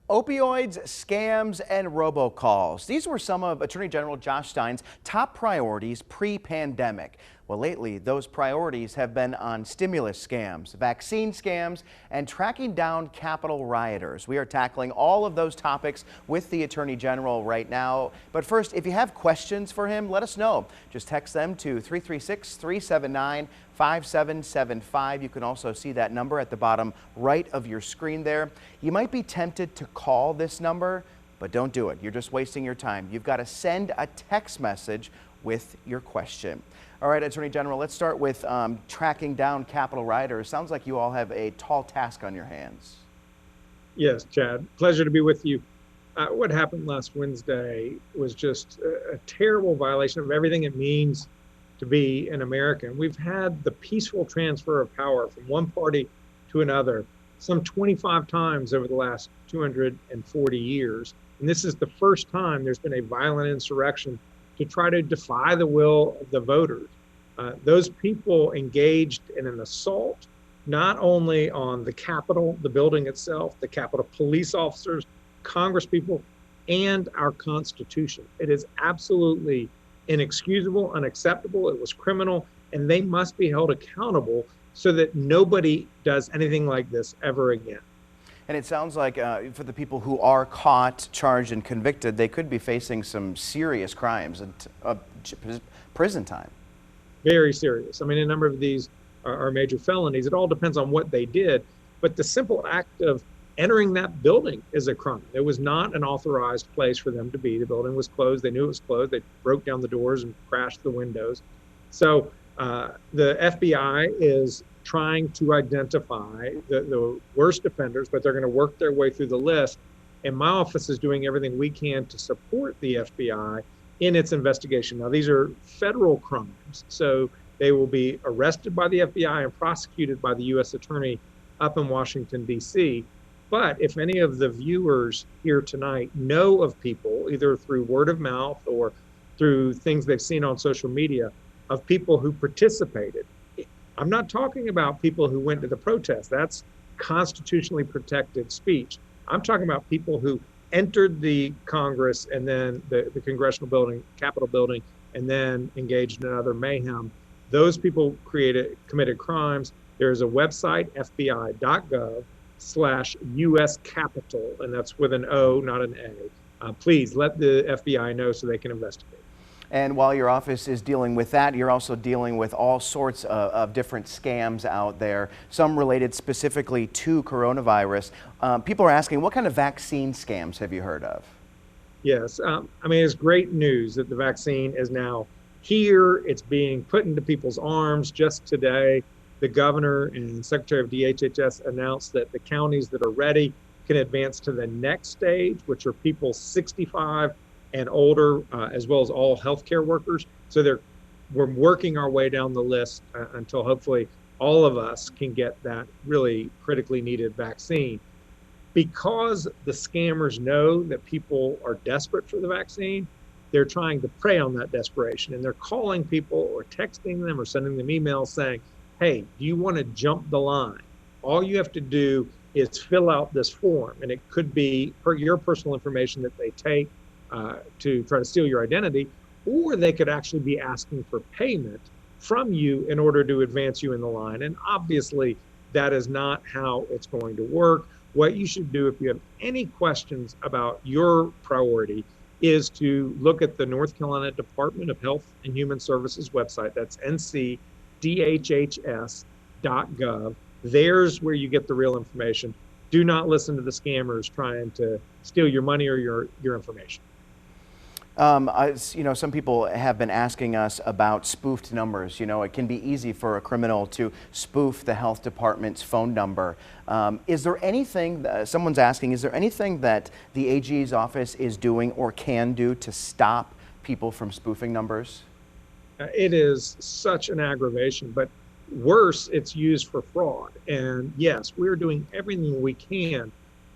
Opioids, scams, and robocalls. These were some of Attorney General Josh Stein's top priorities pre-pandemic. Well, lately, those priorities have been on stimulus scams, vaccine scams, and tracking down Capitol rioters. We are tackling all of those topics with the Attorney General right now. But first, if you have questions for him, let us know. Just text them to 336-379-5775. You can also see that number at the bottom right of your screen there. You might be tempted to call this number, but don't do it. You're just wasting your time. You've got to send a text message with your question. All right, Attorney General, let's start with tracking down Capitol rioters. Sounds like you all have a tall task on your hands. Yes, Chad, pleasure to be with you. What happened last Wednesday was just a terrible violation of everything it means to be an American. We've had the peaceful transfer of power from one party to another some 25 times over the last 240 years. And this is the first time there's been a violent insurrection to try to defy the will of the voters. Those people engaged in an assault, not only on the Capitol, the building itself, the Capitol police officers, Congress people, and our Constitution. It is absolutely inexcusable, unacceptable. It was criminal, and they must be held accountable so that nobody does anything like this ever again. And it sounds like for the people who are caught, charged, and convicted, they could be facing some serious crimes and prison time. Very serious. I mean, a number of these are major felonies. It all depends on what they did. But the simple act of entering that building is a crime. It was not an authorized place for them to be. The building was closed. They knew it was closed. They broke down the doors and crashed the windows. So the FBI is trying to identify the worst offenders, but they're going to work their way through the list. And my office is doing everything we can to support the FBI in its investigation. Now, these are federal crimes, so they will be arrested by the FBI and prosecuted by the U.S. Attorney up in Washington, D.C. But if any of the viewers here tonight know of people, either through word of mouth or through things they've seen on social media, of people who participated, I'm not talking about people who went to the protest. That's constitutionally protected speech. I'm talking about people who entered the Congress and then the congressional building, Capitol building, and then engaged in other mayhem. Those people committed crimes. There's a website, fbi.gov/US Capitol, and that's with an O, not an A. Please let the FBI know so they can investigate. And while your office is dealing with that, you're also dealing with all sorts of different scams out there, some related specifically to coronavirus. People are asking, what kind of vaccine scams have you heard of? Yes, I mean, it's great news that the vaccine is now here. It's being put into people's arms. Just today, the governor and secretary of DHHS announced that the counties that are ready can advance to the next stage, which are people 65 and older, as well as all healthcare workers. So we're working our way down the list until hopefully all of us can get that really critically needed vaccine. Because the scammers know that people are desperate for the vaccine, they're trying to prey on that desperation. And they're calling people or texting them or sending them emails saying, hey, do you want to jump the line? All you have to do is fill out this form. And it could be your personal information that they take to try to steal your identity, or they could actually be asking for payment from you in order to advance you in the line. And obviously, that is not how it's going to work. What you should do if you have any questions about your priority is to look at the North Carolina Department of Health and Human Services website. That's ncdhhs.gov. There's where you get the real information. Do not listen to the scammers trying to steal your money or your information. Some people have been asking us about spoofed numbers. You know, it can be easy for a criminal to spoof the health department's phone number. Is there anything, someone's asking, is there anything that the AG's office is doing or can do to stop people from spoofing numbers? It is such an aggravation, but worse, it's used for fraud. And yes, we're doing everything we can.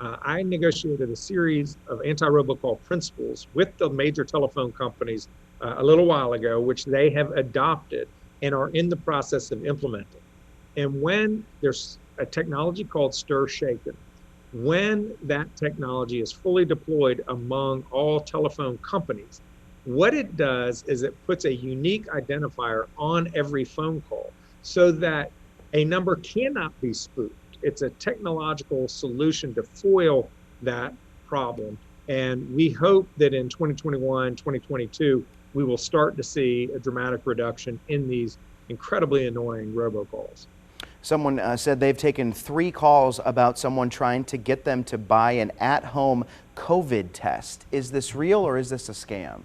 I negotiated a series of anti-robocall principles with the major telephone companies a little while ago, which they have adopted and are in the process of implementing. And when there's a technology called Stir Shaken, When that technology is fully deployed among all telephone companies, what it does is it puts a unique identifier on every phone call so that a number cannot be spoofed. It's a technological solution to foil that problem. And we hope that in 2021, 2022, we will start to see a dramatic reduction in these incredibly annoying robocalls. Someone said they've taken 3 calls about someone trying to get them to buy an at-home COVID test. Is this real or is this a scam?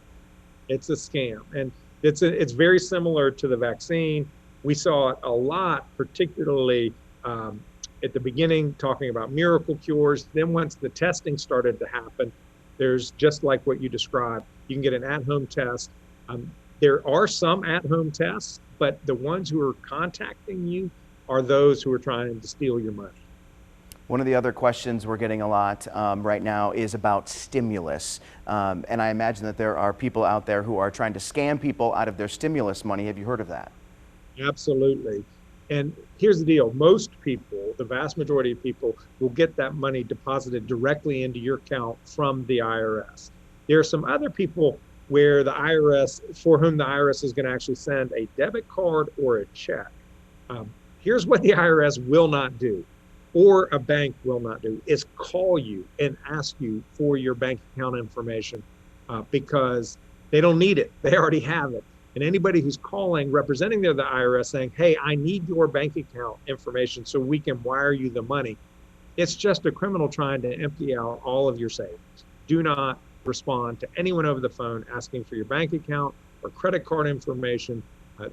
It's a scam, and it's very similar to the vaccine. We saw it a lot, particularly at the beginning, talking about miracle cures. Then once the testing started to happen, there's just like what you described. You can get an at-home test. There are some at-home tests, but the ones who are contacting you are those who are trying to steal your money. One of the other questions we're getting a lot right now is about stimulus. And I imagine that there are people out there who are trying to scam people out of their stimulus money. Have you heard of that? Absolutely. And here's the deal. Most people, the vast majority of people, will get that money deposited directly into your account from the IRS. There are some other people where for whom the IRS is going to actually send a debit card or a check. Here's what the IRS will not do, or a bank will not do, is call you and ask you for your bank account information because they don't need it. They already have it. And anybody who's calling representing the IRS saying, hey, I need your bank account information so we can wire you the money, it's just a criminal trying to empty out all of your savings. Do not respond to anyone over the phone asking for your bank account or credit card information.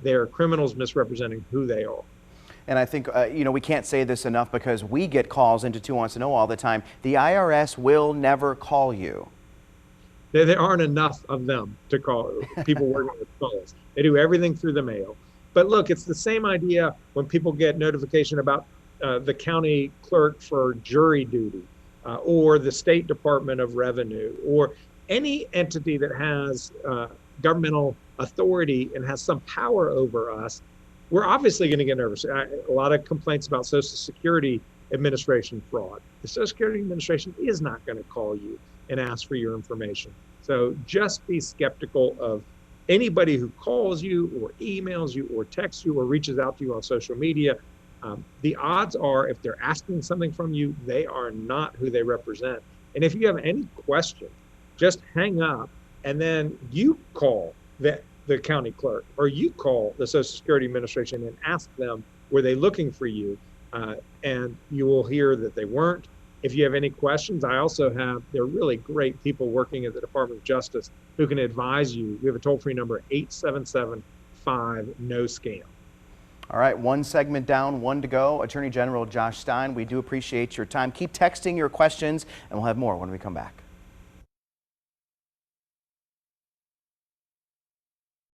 They are criminals misrepresenting who they are. And I think, we can't say this enough because we get calls into 2 Wants to Know all the time. The IRS will never call you. There aren't enough of them to call people working with calls. They do everything through the mail. But look, it's the same idea when people get notification about the county clerk for jury duty or the State Department of Revenue or any entity that has governmental authority and has some power over us. We're obviously going to get nervous. A lot of complaints about Social Security Administration fraud. The Social Security Administration is not going to call you and ask for your information. So just be skeptical of anybody who calls you or emails you or texts you or reaches out to you on social media. The odds are if they're asking something from you, they are not who they represent. And if you have any question, just hang up and then you call the county clerk or you call the Social Security Administration and ask them, were they looking for you? And you will hear that they weren't. If you have any questions, they're really great people working at the Department of Justice who can advise you. We have a toll-free number, 877-5-NO-SCAM. All right, 1 segment down, 1 to go. Attorney General Josh Stein, we do appreciate your time. Keep texting your questions, and we'll have more when we come back.